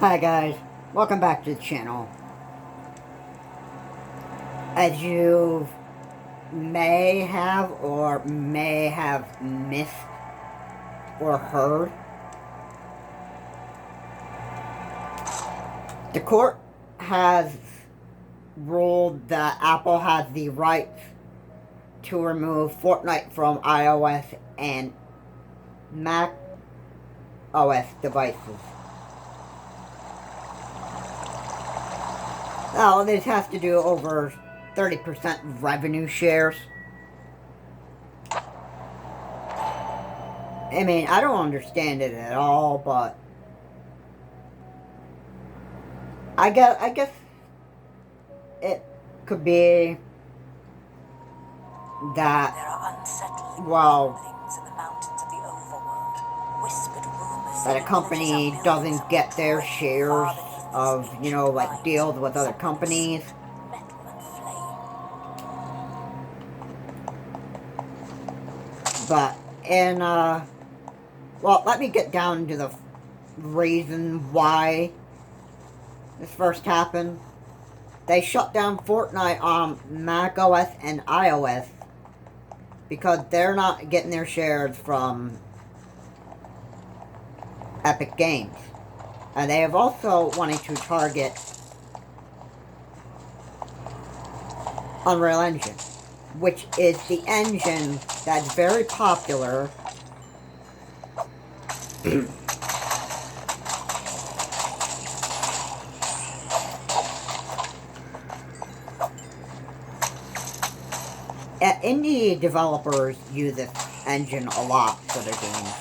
Hi guys, welcome back to the channel. As you may have missed or heard, the court has ruled that Apple has the right to remove Fortnite from iOS and Mac OS devices. Now, this has to do over 30% revenue shares. I mean, I don't understand it at all, but I guess it could be that, There are unsettling well, rumblings in the mountains of the overworld. Whispered rumors that a company doesn't get their shares of, like deals with other companies. Metal and flame. But, well, let me get down to the reason why this first happened. They shut down Fortnite on Mac OS and iOS because they're not getting their shares from Epic Games. And they have also wanted to target Unreal Engine, which is the engine that's very popular indie developers use this engine a lot for their games.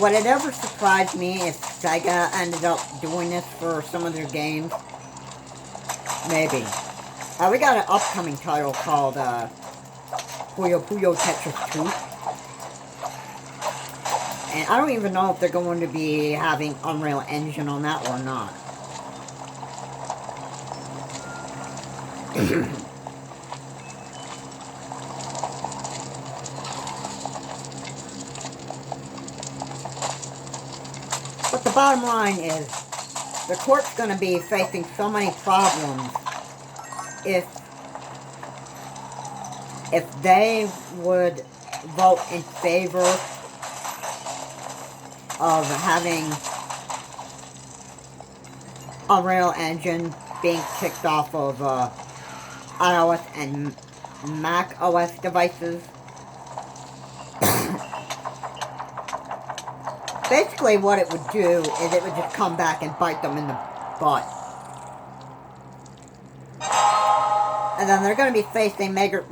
Would it ever surprise me if Sega ended up doing this for some of their games? Maybe. We got an upcoming title called Puyo Puyo Tetris 2. And I don't even know if they're going to be having Unreal Engine on that or not. But the bottom line is, the court's going to be facing so many problems if they would vote in favor of having Unreal Engine being kicked off of iOS and Mac OS devices. Basically what it would do is it would just come back and bite them in the butt. And then they're going to be facing major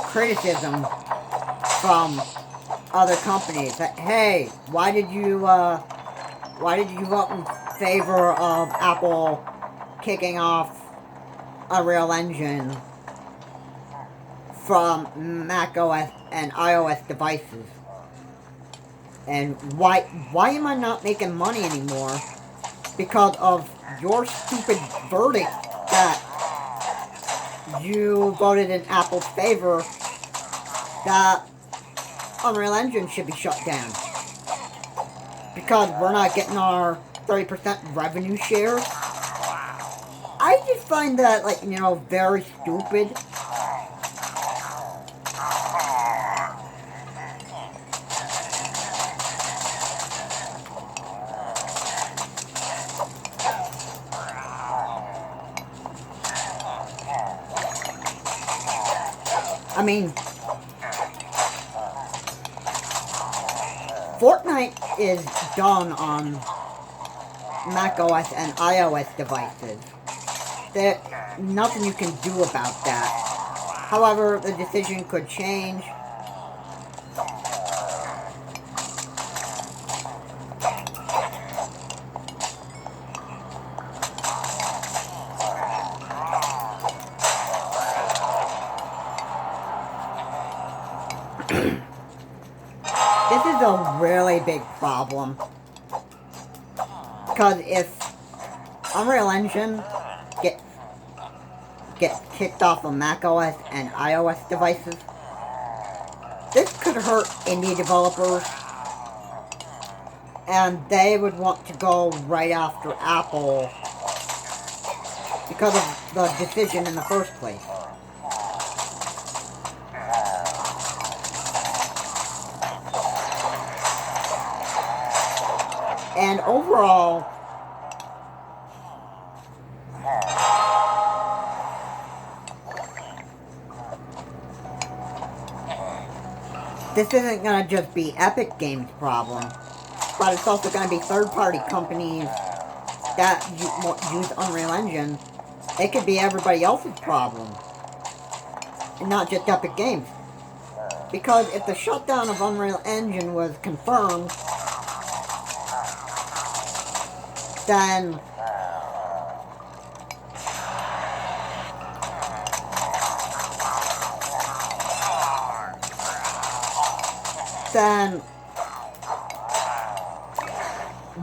criticism from other companies that, hey, why did you vote in favor of Apple kicking off Unreal Engine from Mac OS and iOS devices? And why am I not making money anymore because of your stupid verdict that you voted in Apple's favor that Unreal Engine should be shut down because we're not getting our 30% revenue share? I just find that, like, very stupid. I mean, Fortnite is done on Mac OS and iOS devices. There's nothing you can do about that. However, the decision could change. This is a really big problem. Because if Unreal Engine gets kicked off of macOS and iOS devices, this could hurt indie developers, and they would want to go right after Apple because of the decision in the first place. And overall, this isn't going to just be Epic Games' problem, but it's also going to be third-party companies that use Unreal Engine. It could be everybody else's problem, and not just Epic Games. Because if the shutdown of Unreal Engine was confirmed, then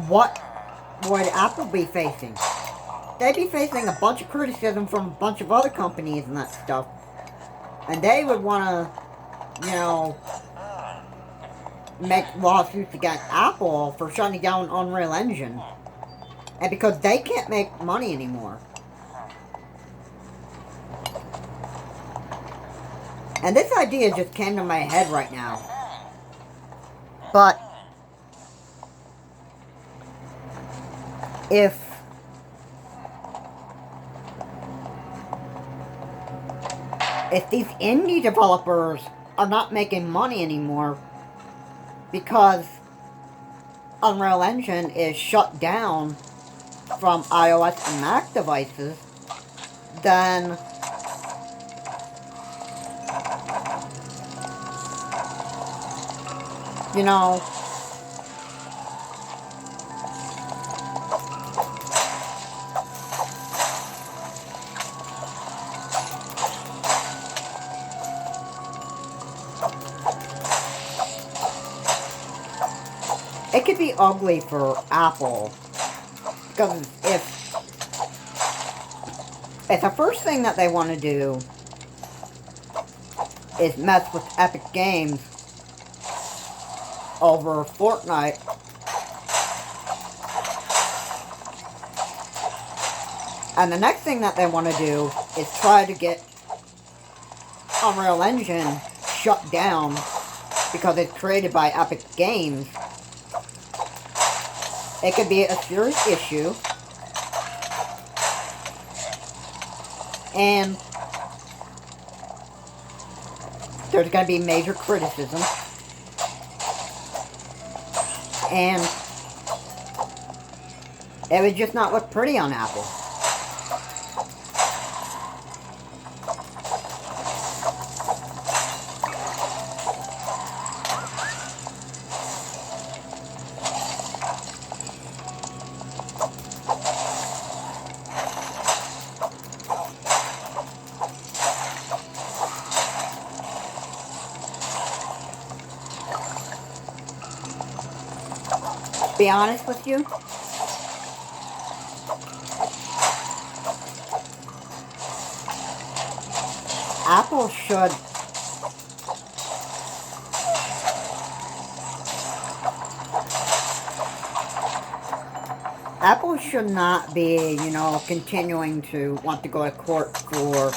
what would Apple be facing? They'd be facing a bunch of criticism from a bunch of other companies and that stuff. And they would want to, you know, make lawsuits against Apple for shutting down Unreal Engine. And because they can't make money anymore. And this idea just came to my head right now. But if these indie developers are not making money anymore because Unreal Engine is shut down from iOS and Mac devices, then you know, it could be ugly for Apple, because if the first thing that they want to do is mess with Epic Games over Fortnite, and the next thing that they want to do is try to get Unreal Engine shut down because it's created by Epic Games, it could be a serious issue, and there's going to be major criticism, and it would just not look pretty on Apple. Be honest with you, Apple should not be, you know, continuing to want to go to court for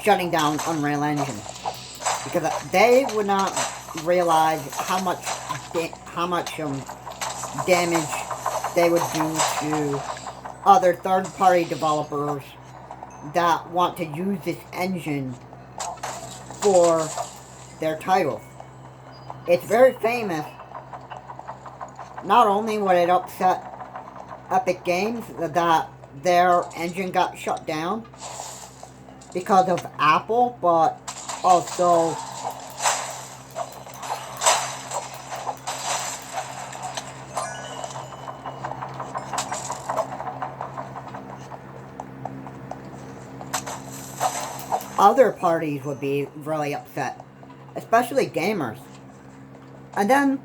shutting down Unreal Engine, because they would not realize how much damage they would do to other third-party developers that want to use this engine for their titles. It's very famous. Not only would it upset Epic Games that their engine got shut down because of Apple, but also other parties would be really upset, especially gamers. And then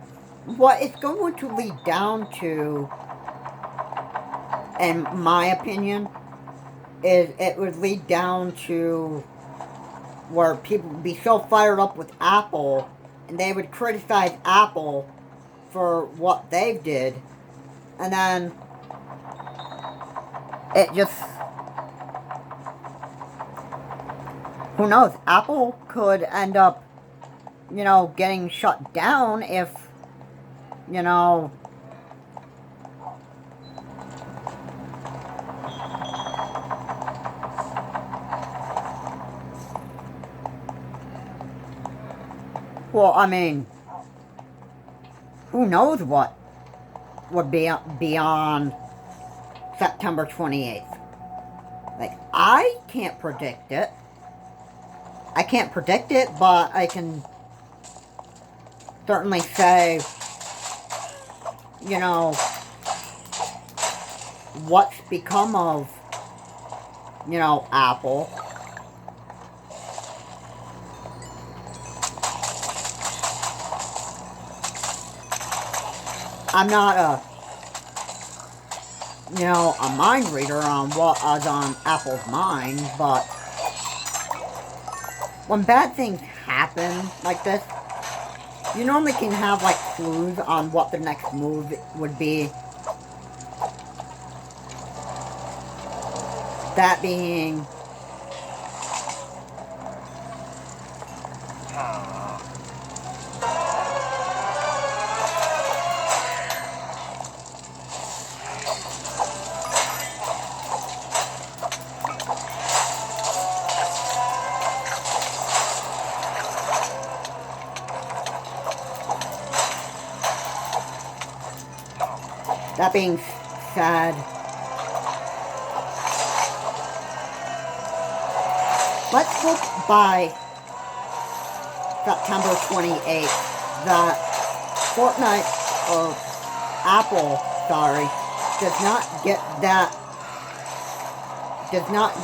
what it's going to lead down to, in my opinion, is it would lead down to where people would be so fired up with Apple and they would criticize Apple for what they did, and then it just, who knows, Apple could end up, you know, getting shut down if, you know, well, I mean, who knows what would be on September 28th. Like, I can't predict it. I can't predict it, but I can certainly say, you know, what's become of, you know, Apple. I'm not a, you know, a mind reader on what is on Apple's mind, but when bad things happen like this, you normally can have, like, clues on what the next move would be. That being, that being said, let's hope by September 28th that Fortnite, or Apple, sorry, does not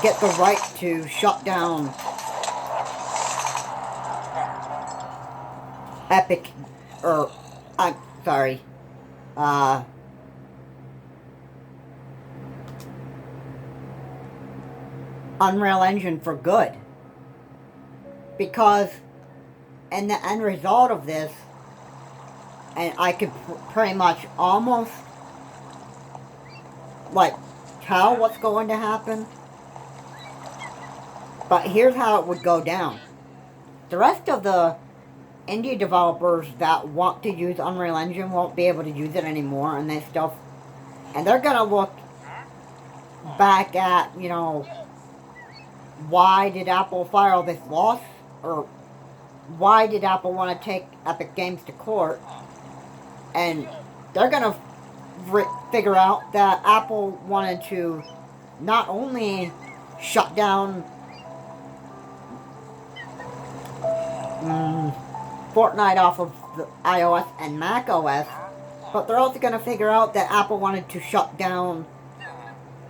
get the right to shut down Epic, or, I'm sorry, Unreal Engine for good. Because, and the end result of this, and I could pretty much almost, like, tell what's going to happen. But here's how it would go down. The rest of the indie developers that want to use Unreal Engine won't be able to use it anymore and that stuff. And they're gonna look back at, you know, why did Apple file this loss? Or why did Apple want to take Epic Games to court? And they're going to figure out that Apple wanted to not only shut down Fortnite off of the iOS and Mac OS, but they're also going to figure out that Apple wanted to shut down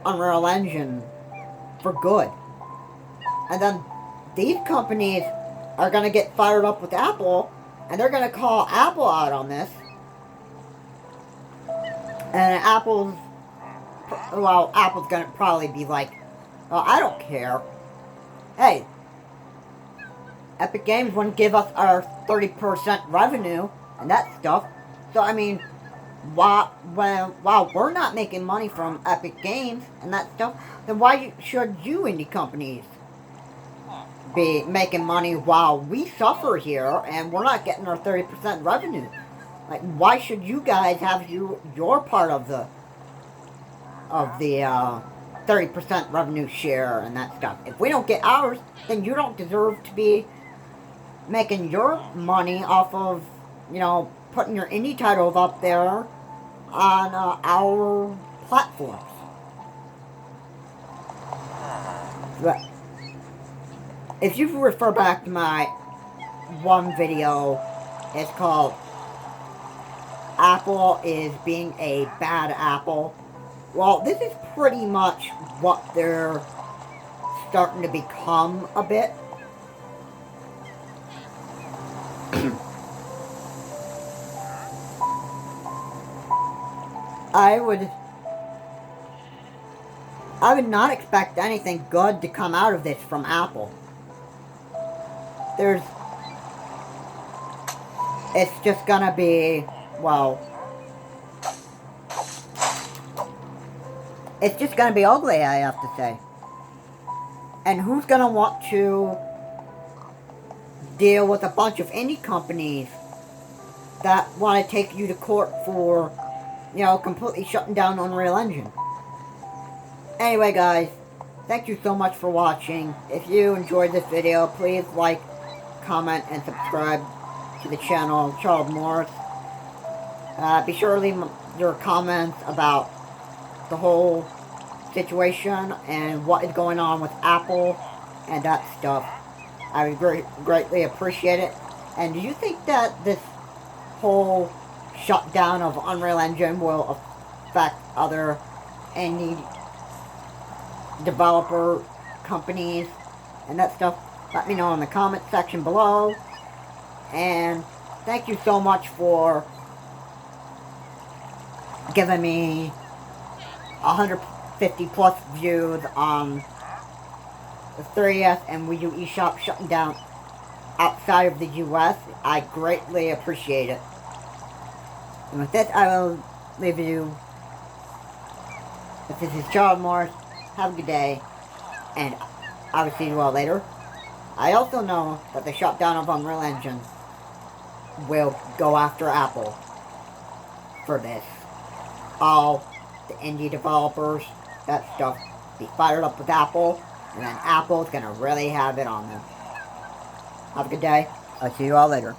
Unreal Engine for good. And then these companies are going to get fired up with Apple, and they're going to call Apple out on this. And Apple's going to probably be like, well, I don't care. Hey, Epic Games wouldn't give us our 30% revenue and that stuff. So, I mean, while we're not making money from Epic Games and that stuff, then why should you indie companies be making money while we suffer here and we're not getting our 30% revenue? Like, why should you guys have your part of the 30% revenue share and that stuff? If we don't get ours, then you don't deserve to be making your money off of, you know, putting your indie titles up there on our platforms. But if you refer back to my one video, it's called Apple is being a bad apple. Well, this is pretty much what they're starting to become a bit. I would not expect anything good to come out of this from Apple. it's just gonna be, well, it's just gonna be ugly, I have to say. And who's gonna want to deal with a bunch of indie companies that want to take you to court for, you know, completely shutting down Unreal Engine? Anyway, guys, thank you so much for watching. If you enjoyed this video, please like, comment, and subscribe to the channel, Charles Morris. Be sure to leave your comments about the whole situation and what is going on with Apple and that stuff. I would greatly appreciate it. And do you think that this whole shutdown of Unreal Engine will affect other indie developer companies and that stuff? Let me know in the comment section below. And thank you so much for giving me 150 plus views on the 30th and Wii U eShop shutting down outside of the US. I greatly appreciate it. And with this, I will leave you. This is Charles Morris. Have a good day, and I will see you all later. I also know that the shutdown of Unreal Engine will go after Apple for this. All the indie developers, that stuff, be fired up with Apple, and then Apple's gonna really have it on them. Have a good day. I'll see you all later.